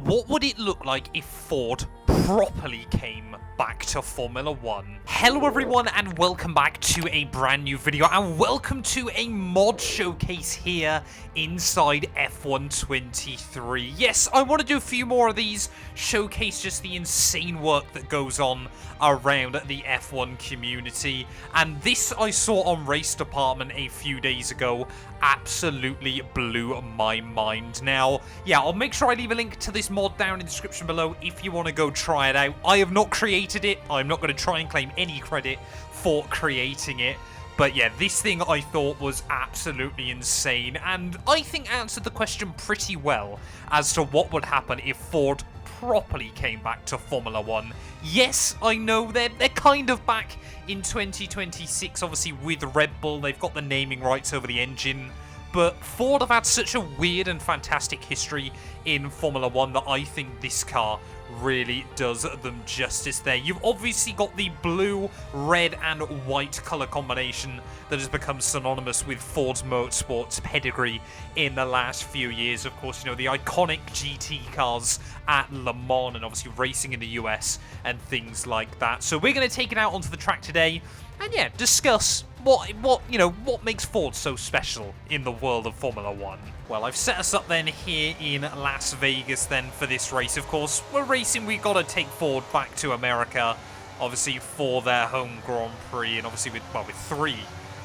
What would it look like if Ford properly came back to Formula 1? Hello everyone and welcome back to a brand new video and welcome to a mod showcase here inside F1 23. Yes, I want to do a few more of these, showcase just the insane work that goes on around the F1 community, and this I saw on Race Department a few days ago, absolutely blew my mind. Now, yeah, I'll make sure I leave a link to this mod down in the description below if you want to go try it out. I have not created it, I'm not going to try and claim any credit for creating it. But yeah, this thing I thought was absolutely insane, and I think answered the question pretty well as to what would happen if Ford properly came back to Formula 1. Yes, I know they're kind of back in 2026, obviously with Red Bull. They've got the naming rights over the engine, but Ford have had such a weird and fantastic history in Formula 1 that I think this car really does them justice there. You've obviously got the blue, red and white colour combination that has become synonymous with Ford's motorsports pedigree in the last few years. Of course, you know, the iconic GT cars at Le Mans and obviously racing in the US and things like that. So we're going to take it out onto the track today and yeah, discuss what makes Ford so special in the world of Formula 1. Well, I've set us up then here in Las Vegas then for this race. Of course, we're racing, we've got to take Ford back to America, obviously for their home Grand Prix, and obviously with 3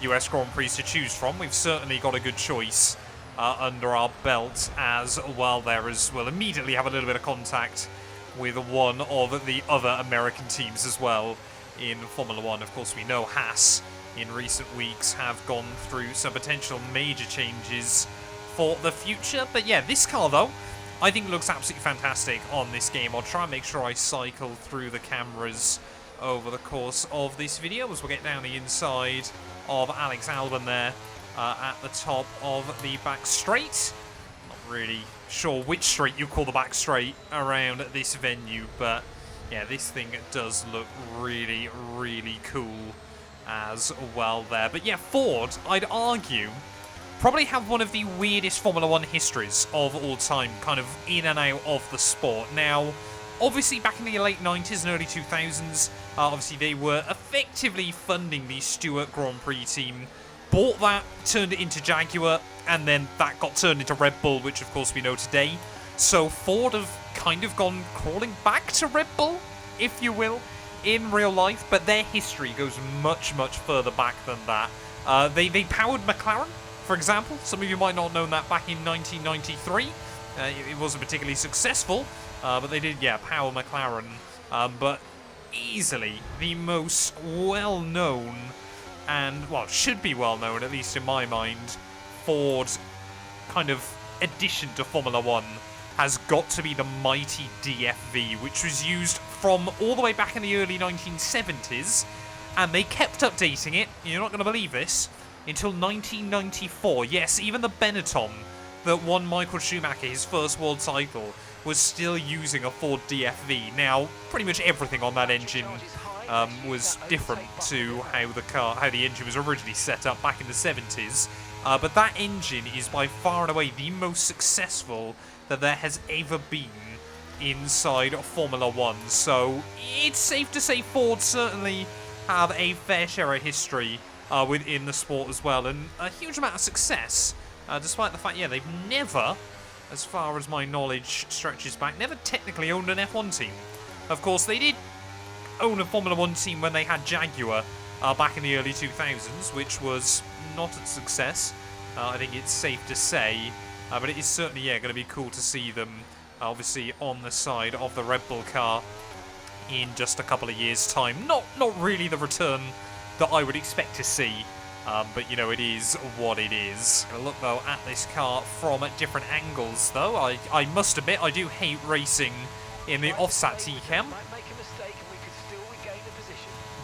US Grand Prix to choose from, we've certainly got a good choice under our belt as well there, as we'll immediately have a little bit of contact with one of the other American teams as well in Formula 1. Of course, we know Haas in recent weeks have gone through some potential major changes for the future. But yeah, this car though, I think looks absolutely fantastic on this game. I'll try and make sure I cycle through the cameras over the course of this video as we'll get down the inside of Alex Albon there at the top of the back straight. Not really sure which straight you call the back straight around this venue, but yeah, this thing does look really, really cool as well there. But yeah, Ford, I'd argue, probably have one of the weirdest Formula 1 histories of all time, kind of in and out of the sport. Now, obviously back in the late 90s and early 2000s, obviously they were effectively funding the Stewart Grand Prix team, bought that, turned it into Jaguar, and then that got turned into Red Bull, which of course we know today. So Ford have kind of gone crawling back to Red Bull, if you will, in real life, but their history goes much, much further back than that. They powered McLaren, for example. Some of you might not have known that back in 1993. It wasn't particularly successful, but they did, yeah, power McLaren. But easily the most well-known and, well, should be well-known, at least in my mind, Ford kind of addition to Formula 1 has got to be the mighty DFV, which was used from all the way back in the early 1970s, and they kept updating it, you're not going to believe this, until 1994. Yes, even the Benetton that won Michael Schumacher his first world title was still using a Ford DFV. Now, pretty much everything on that engine was different to how the engine was originally set up back in the 70s. But that engine is by far and away the most successful that there has ever been inside Formula 1. So it's safe to say Ford certainly have a fair share of history within the sport as well, and a huge amount of success, despite the fact, yeah, they've never, as far as my knowledge stretches back, never technically owned an F1 team. Of course, they did own a Formula 1 team when they had Jaguar back in the early 2000s, which was not a success, I think it's safe to say, but it is certainly, yeah, going to be cool to see them obviously on the side of the Red Bull car in just a couple of years' time. Not really the return that I would expect to see, but you know, it is what it is. Gonna look though at this car from different angles though. I must admit, I do hate racing in the offset T-Cam.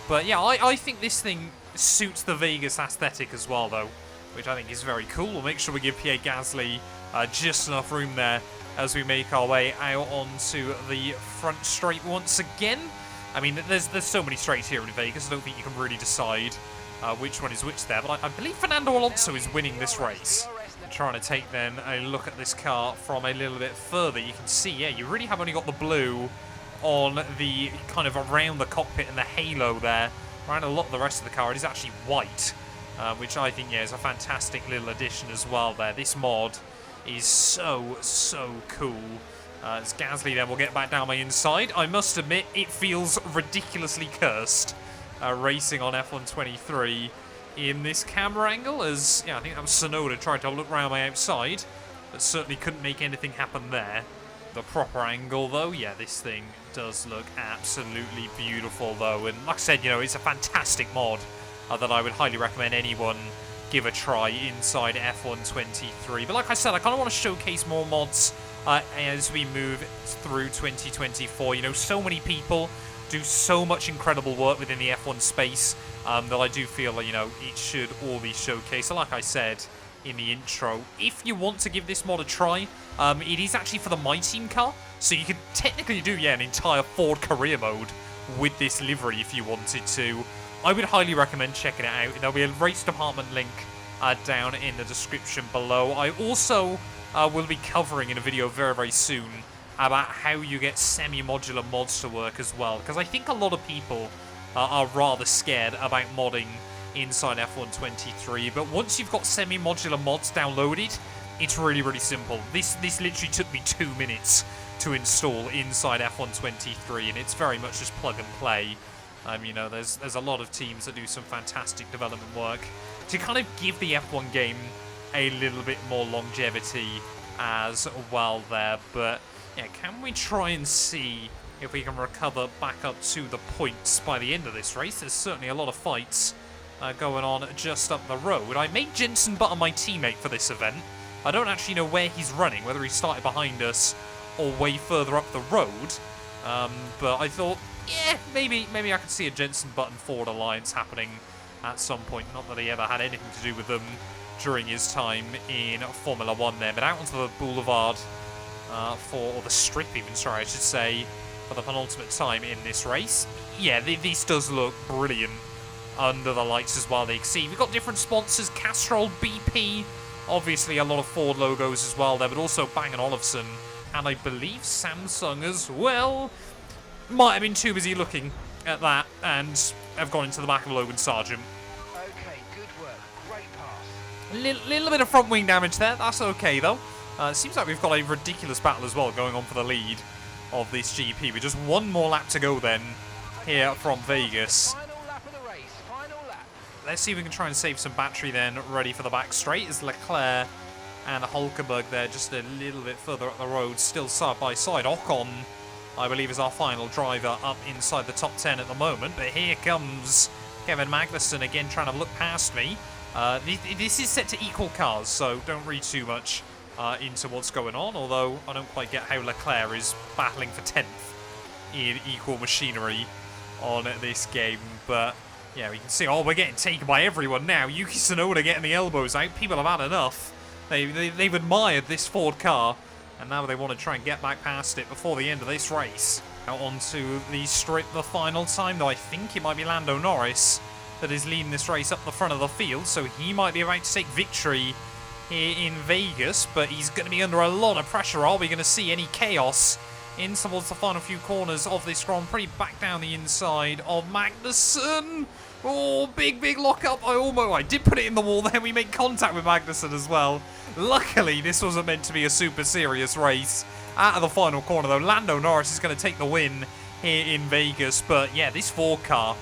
But yeah, I think this thing suits the Vegas aesthetic as well though, which I think is very cool. We'll make sure we give Pierre Gasly just enough room there as we make our way out onto the front straight once again. I mean, there's so many straights here in Vegas, I don't think you can really decide which one is which there, but I believe Fernando Alonso is winning this race. Trying to take then a look at this car from a little bit further. You can see, yeah, you really have only got the blue on the kind of around the cockpit and the halo there. Around a lot of the rest of the car, it is actually white, which I think, yeah, is a fantastic little addition as well there. This mod is so, so cool. As Gasly then will get back down my inside. I must admit, it feels ridiculously cursed racing on F1 23 in this camera angle, as, yeah, I think that was Sonoda tried to look around my outside, but certainly couldn't make anything happen there. The proper angle, though, yeah, this thing does look absolutely beautiful, though, and like I said, you know, it's a fantastic mod that I would highly recommend anyone give a try inside F1 23. But like I said, I kind of want to showcase more mods as we move through 2024. You know, so many people do so much incredible work within the F1 space that I do feel like, you know, it should all be showcased. So like I said in the intro, if you want to give this mod a try, it is actually for the My Team car, so you could technically do, yeah, an entire Ford career mode with this livery if you wanted to. I would highly recommend checking it out. There'll be a race department link down in the description below. I also will be covering in a video very, very soon about how you get semi-modular mods to work as well, because I think a lot of people are rather scared about modding inside F1 23, but once you've got semi-modular mods downloaded, it's really, really simple. This literally took me 2 minutes to install inside F1 23, and it's very much just plug and play. You know, there's a lot of teams that do some fantastic development work to kind of give the F1 game a little bit more longevity as well there. But yeah, can we try and see if we can recover back up to the points by the end of this race? There's certainly a lot of fights going on just up the road. I made Jenson Button my teammate for this event. I don't actually know where he's running, whether he started behind us or way further up the road. But I thought, yeah, maybe I could see a Jenson Button Ford alliance happening at some point. Not that he ever had anything to do with them during his time in Formula 1 there. But out onto the boulevard or the strip even, sorry, I should say, for the penultimate time in this race. Yeah, this does look brilliant under the lights as well. They see we've got different sponsors: Castrol, BP, obviously a lot of Ford logos as well there, but also Bang & Olufsen, and I believe Samsung as well. Might have been too busy looking at that and have gone into the back of Logan Sargent. Okay, good work. Great pass. Little bit of front wing damage there. That's okay though. It seems like we've got a ridiculous battle as well going on for the lead of this GP with just one more lap to go then here from Vegas. Final lap of the race. Final lap. Let's see if we can try and save some battery then, ready for the back straight, as Leclerc and Hulkenberg there just a little bit further up the road, still side by side. Ocon, I believe, is our final driver up inside the top 10 at the moment, but here comes Kevin Magnussen again trying to look past me. This is set to equal cars, so don't read too much into what's going on, although I don't quite get how Leclerc is battling for 10th in equal machinery on this game. But yeah, we can see, oh, we're getting taken by everyone now. Yuki Tsunoda getting the elbows out. People have had enough. They've admired this Ford car, and now they want to try and get back past it before the end of this race. Out onto the strip the final time, though I think it might be Lando Norris that is leading this race up the front of the field, so he might be about to take victory here in Vegas, but he's going to be under a lot of pressure. Are we going to see any chaos in towards the final few corners of this Grand Prix? Back down the inside of Magnussen. Oh, big lock up. I did put it in the wall there. We make contact with Magnussen as well. Luckily, this wasn't meant to be a super serious race. Out of the final corner, though, Lando Norris is going to take the win here in Vegas. But yeah, this Ford car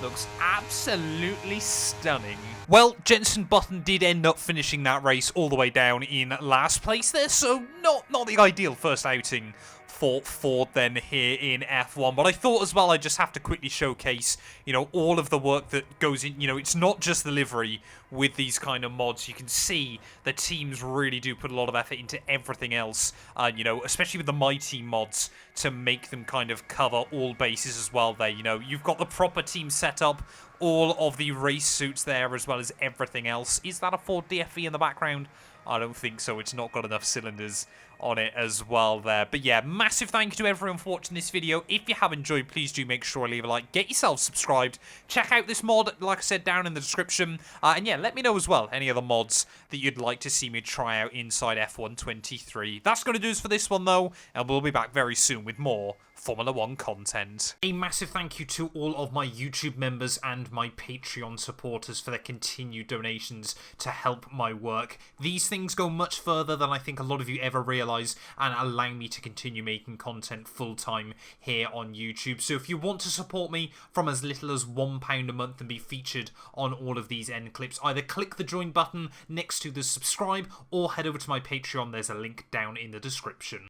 looks absolutely stunning. Well, Jenson Button did end up finishing that race all the way down in last place there, so not the ideal first outing for Ford then here in F1. But I thought as well I'd just have to quickly showcase, you know, all of the work that goes in. You know, it's not just the livery with these kind of mods. You can see the teams really do put a lot of effort into everything else, you know, especially with the My Team mods, to make them kind of cover all bases as well there. You know, you've got the proper team setup, all of the race suits there, as well as everything else. Is that a Ford DFV in the background? I don't think so. It's not got enough cylinders on it as well there. But yeah, massive thank you to everyone for watching this video. If you have enjoyed, please do make sure to leave a like, get yourself subscribed, check out this mod, like I said, down in the description, and yeah, let me know as well any other mods that you'd like to see me try out inside F1 23. That's going to do us for this one though, and we'll be back very soon with more Formula 1 content. A massive thank you to all of my YouTube members and my Patreon supporters for their continued donations to help my work. These things go much further than I think a lot of you ever realise and allow me to continue making content full-time here on YouTube. So if you want to support me from as little as £1 a month and be featured on all of these end clips, either click the join button next to the subscribe or head over to my Patreon. There's a link down in the description.